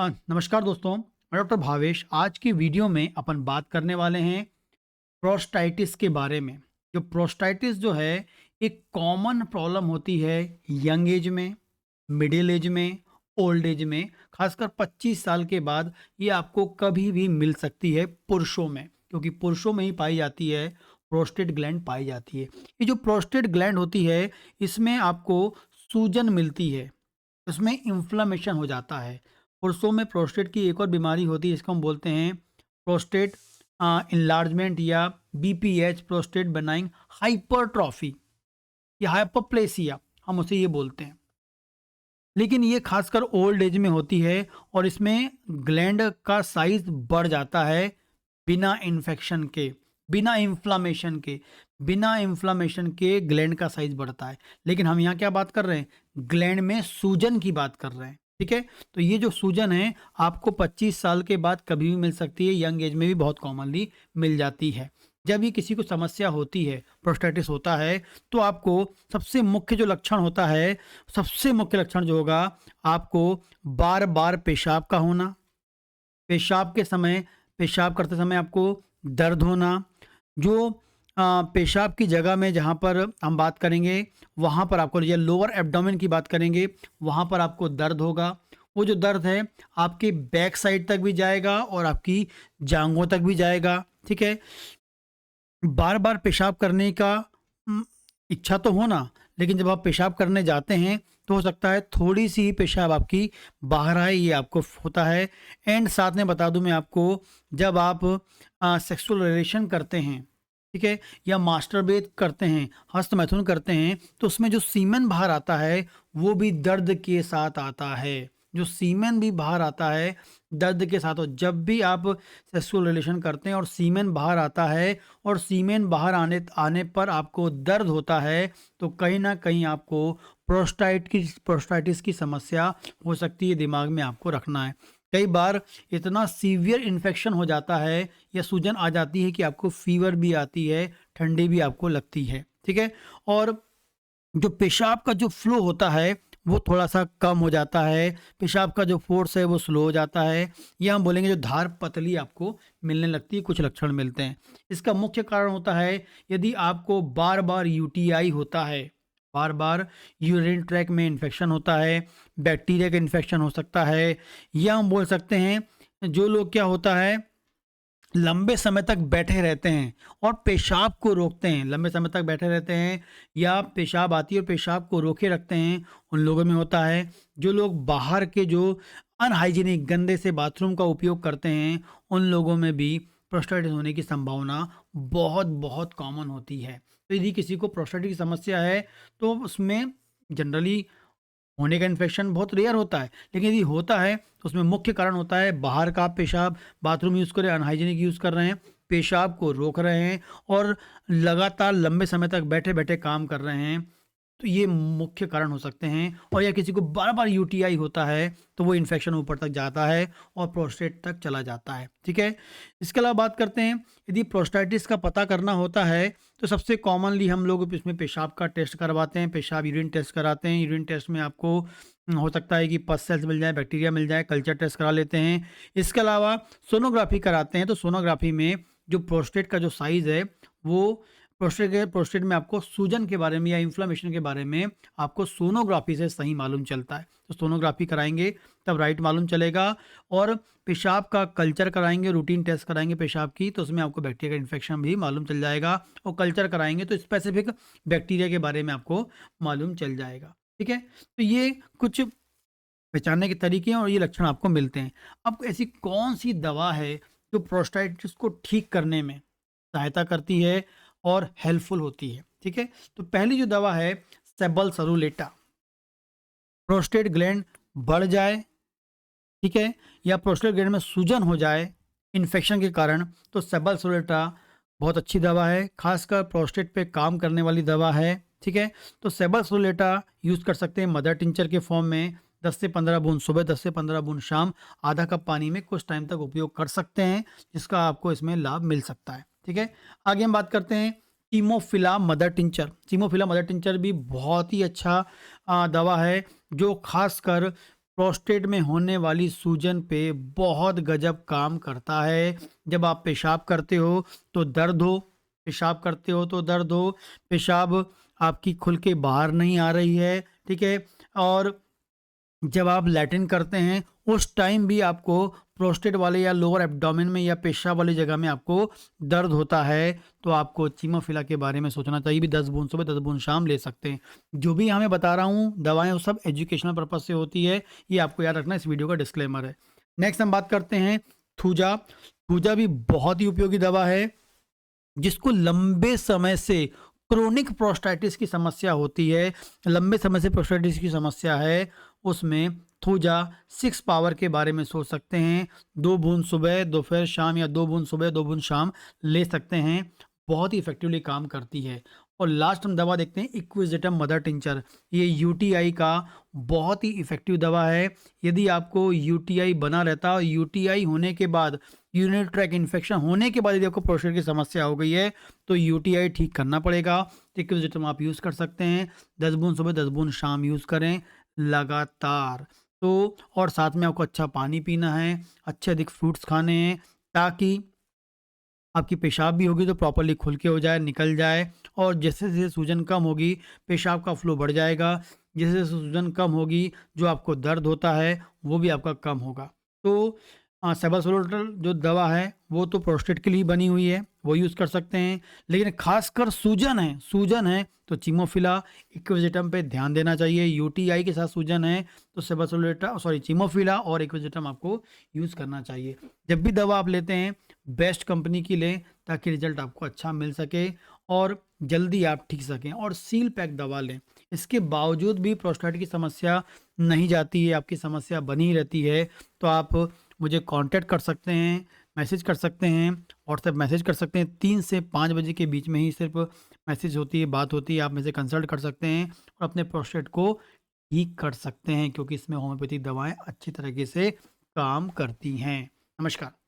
नमस्कार दोस्तों, मैं डॉक्टर भावेश। आज की वीडियो में अपन बात करने वाले हैं प्रोस्टाइटिस के बारे में। जो प्रोस्टाइटिस जो है, एक कॉमन प्रॉब्लम होती है यंग एज में, मिडिल एज में, ओल्ड एज में। खासकर 25 साल के बाद ये आपको कभी भी मिल सकती है पुरुषों में, क्योंकि पुरुषों में ही पाई जाती है, प्रोस्टेट ग्लैंड पाई जाती है। ये जो प्रोस्टेट ग्लैंड होती है, इसमें आपको सूजन मिलती है, उसमें इन्फ्लेमेशन हो जाता है। पुरुषों में प्रोस्टेट की एक और बीमारी होती है, इसको हम बोलते हैं प्रोस्टेट इनलार्जमेंट या बीपीएच, प्रोस्टेट बेनाइन हाइपरट्रॉफी या हाइपरप्लेसिया, हम उसे ये बोलते हैं। लेकिन ये खासकर ओल्ड एज में होती है और इसमें ग्लैंड का साइज बढ़ जाता है बिना इन्फेक्शन के, बिना इन्फ्लामेशन के। बिना इन्फ्लामेशन के ग्लैंड का साइज बढ़ता है। लेकिन हम यहाँ क्या बात कर रहे हैं? ग्लैंड में सूजन की बात कर रहे हैं। ठीक है, तो ये जो सूजन है आपको 25 साल के बाद कभी भी मिल सकती है, यंग एज में भी बहुत कॉमनली मिल जाती है। जब ये किसी को समस्या होती है, प्रोस्टेटिस होता है, तो आपको सबसे मुख्य जो लक्षण होता है, सबसे मुख्य लक्षण जो होगा, आपको बार बार पेशाब का होना, पेशाब के समय, पेशाब करते समय आपको दर्द होना, जो पेशाब की जगह में जहाँ पर हम बात करेंगे, वहाँ पर आपको, या लोअर एब्डोमेन की बात करेंगे, वहाँ पर आपको दर्द होगा। वो जो दर्द है आपके बैक साइड तक भी जाएगा और आपकी जांघों तक भी जाएगा। ठीक है, बार बार पेशाब करने का उम, इच्छा तो होना, लेकिन जब आप पेशाब करने जाते हैं तो हो सकता है थोड़ी सी ही पेशाब आपकी बाहर आए, ये आपको होता है। एंड साथ में बता दूं मैं आपको, जब आप सेक्सुअल रिलेशन करते हैं, ठीक है, या मास्टरबेट करते हैं, हस्तमैथुन करते हैं, तो उसमें जो सीमेन बाहर आता है वो भी दर्द के साथ आता है। जो सीमेन भी बाहर आता है दर्द के साथ। और जब भी आप सेक्सुअल रिलेशन करते हैं और सीमेन बाहर आता है और सीमेन बाहर आने आने पर आपको दर्द होता है, तो कहीं ना कहीं आपको प्रोस्टाइटिस की समस्या हो सकती है। दिमाग में आपको रखना है। कई बार इतना सीवियर इन्फेक्शन हो जाता है या सूजन आ जाती है कि आपको फीवर भी आती है, ठंडी भी आपको लगती है। ठीक है, और जो पेशाब का जो फ्लो होता है वो थोड़ा-सा कम हो जाता है, पेशाब का जो फ़ोर्स है वो स्लो हो जाता है, या हम बोलेंगे जो धार पतली आपको मिलने लगती है, कुछ लक्षण मिलते हैं। इसका मुख्य कारण होता है, यदि आपको बार-बार यूटीआई होता है, बार-बार यूरिन ट्रैक में इन्फेक्शन होता है, बैक्टीरिया का इन्फेक्शन हो सकता है, या हम बोल सकते हैं जो लोग क्या होता है, लंबे समय तक बैठे रहते हैं और पेशाब को रोकते हैं, लंबे समय तक बैठे रहते हैं या पेशाब आती है और पेशाब को रोके रखते हैं, उन लोगों में होता है। जो लोग बाहर के जो अनहाइजीनिक गंदे से बाथरूम का उपयोग करते हैं, उन लोगों में भी प्रोस्टेटिस होने की संभावना बहुत बहुत कॉमन होती है। तो यदि किसी को प्रोस्टेटिस की समस्या है तो उसमें जनरली होने का इन्फेक्शन बहुत रेयर होता है, लेकिन यदि होता है तो उसमें मुख्य कारण होता है बाहर का पेशाब, बाथरूम यूज़ कर रहे हैं, अनहाइजीनिक यूज़ कर रहे हैं, पेशाब को रोक रहे हैं और लगातार लंबे समय तक बैठे-बैठे काम कर रहे हैं। तो ये मुख्य कारण हो सकते हैं। और या किसी को बार-बार यूटीआई होता है तो वो इन्फेक्शन ऊपर तक जाता है और प्रोस्टेट तक चला जाता है। ठीक है? इसके अलावा बात करते हैं, यदि प्रोस्टाइटिस का पता करना होता है तो सबसे कॉमनली हम लोग इसमें पेशाब का टेस्ट करवाते हैं, पेशाब यूरिन टेस्ट कराते हैं। यूरिन टेस्ट में आपको हो सकता है कि पस सेल्स मिल जाए, बैक्टीरिया मिल जाए, कल्चर टेस्ट करा लेते हैं। इसके अलावा सोनोग्राफी कराते हैं, तो सोनोग्राफी में जो प्रोस्टेट का जो साइज़ है वो, प्रोस्टेट में आपको सूजन के बारे में या इन्फ्लेमेशन के बारे में आपको सोनोग्राफी से सही मालूम चलता है। तो सोनोग्राफी कराएँगे तब राइट मालूम चलेगा। और पेशाब का कल्चर कराएँगे, रूटीन टेस्ट कराएँगे पेशाब की, तो उसमें आपको बैक्टीरिया का इन्फेक्शन भी मालूम चल जाएगा। और कल्चर कराएँगे तो स्पेसिफिक बैक्टीरिया के बारे में आपको मालूम चल जाएगा। ठीक है? तो ये कुछ पहचानने के तरीके हैं और ये लक्षण आपको मिलते हैं। अब ऐसी कौन-सी दवा है जो प्रोस्टाइटिस को ठीक करने में सहायता करती है और हेल्पफुल होती है? ठीक है? तो पहली जो दवा है सेबल्सरुलेटा। प्रोस्टेट ग्लैंड बढ़ जाए, ठीक है? या प्रोस्टेट ग्लैंड में सूजन हो जाए इन्फेक्शन के कारण, तो सेबल्सरुलेटा बहुत अच्छी दवा है, खासकर प्रोस्टेट पे काम करने वाली दवा है। ठीक है? तो सेबल्सरुलेटा यूज़ कर सकते हैं मदर टिंचर के फॉर्म में, 10 से 15 बूंद सुबह, 10 से 15 बूंद शाम, आधा कप पानी में कुछ टाइम तक उपयोग कर सकते हैं, जिसका आपको इसमें लाभ मिल सकता है। ठीक है? आगे हम बात करते हैं टीमोफिला मदर टिंचर। टीमोफिला मदर टिंचर भी बहुत ही अच्छा दवा है, जो खासकर प्रोस्टेट में होने वाली सूजन पे बहुत गजब काम करता है। जब आप पेशाब करते हो तो दर्द हो, पेशाब करते हो तो दर्द हो, पेशाब आपकी खुल के बाहर नहीं आ रही है, ठीक है? और जब आप लैट्रिन करते हैं उस टाइम भी आपको प्रोस्टेट वाले या लोअर एब्डोमेन में या पेशाब वाली जगह में आपको दर्द होता है, तो आपको चिमोफिला के बारे में सोचना चाहिए। भी 10 बूंद सुबह 10 बूंद शाम ले सकते हैं। जो भी यहाँ मैं बता रहा हूँ दवाएं वो सब एजुकेशनल पर्पज से होती है, ये आपको याद रखना, इस वीडियो का डिस्क्लेमर है। नेक्स्ट हम बात करते हैं थूजा। थूजा भी बहुत ही उपयोगी दवा है। जिसको लंबे समय से क्रोनिक प्रोस्टाइटिस की समस्या होती है, लंबे समय से प्रोस्टाइटिस की समस्या है, उसमें थूजा 6 पावर के बारे में सोच सकते हैं। 2 बूंद सुबह दोपहर शाम या 2 बूंद सुबह 2 बूंद शाम ले सकते हैं। बहुत ही इफेक्टिवली काम करती है। और लास्ट हम दवा देखते हैं इक्विजिटम मदर टिंचर। ये यूटीआई का बहुत ही इफेक्टिव दवा है। यदि आपको यूटीआई बना रहता है, यूटीआई होने के बाद यूरिनरी ट्रैक इन्फेक्शन होने के बाद यदि आपको प्रोस्टेट की समस्या हो गई है तो यूटीआई ठीक करना पड़ेगा। तो इक्विजिटम आप यूज़ कर सकते हैं। 10 बूंद सुबह 10 बूंद शाम यूज़ करें लगातार। तो और साथ में आपको अच्छा पानी पीना है, अच्छे अधिक फ्रूट्स खाने हैं, ताकि आपकी पेशाब भी होगी तो प्रॉपर्ली खुल के हो जाए, निकल जाए। और जैसे-जैसे सूजन कम होगी, पेशाब का फ्लो बढ़ जाएगा। जैसे-जैसे सूजन कम होगी, जो आपको दर्द होता है, वो भी आपका कम होगा। तो सेबासोल्टल जो दवा है, वो तो प्रोस्टेट के लिए बनी हुई है, वो यूज़ कर सकते हैं। लेकिन ख़ासकर सूजन है तो चिमोफिला, इक्विजिटम पे ध्यान देना चाहिए। यूटीआई के साथ सूजन है तो चिमोफिला और इक्विजिटम आपको यूज़ करना चाहिए। जब भी दवा आप लेते हैं, बेस्ट कंपनी की लें ताकि रिजल्ट आपको अच्छा मिल सके और जल्दी आप ठीक सकें। और सील पैक दवा लें। इसके बावजूद भी प्रोस्टेट की समस्या नहीं जाती है, आपकी समस्या बनी रहती है, तो आप मुझे कांटेक्ट कर सकते हैं, मैसेज कर सकते हैं, व्हाट्सएप मैसेज कर सकते हैं। 3 से 5 बजे के बीच में ही सिर्फ मैसेज होती है, बात होती है। आप मुझे कंसल्ट कर सकते हैं और अपने प्रोस्टेट को ठीक कर सकते हैं, क्योंकि इसमें होम्योपैथिक दवाएँ अच्छी तरीके से काम करती हैं। नमस्कार।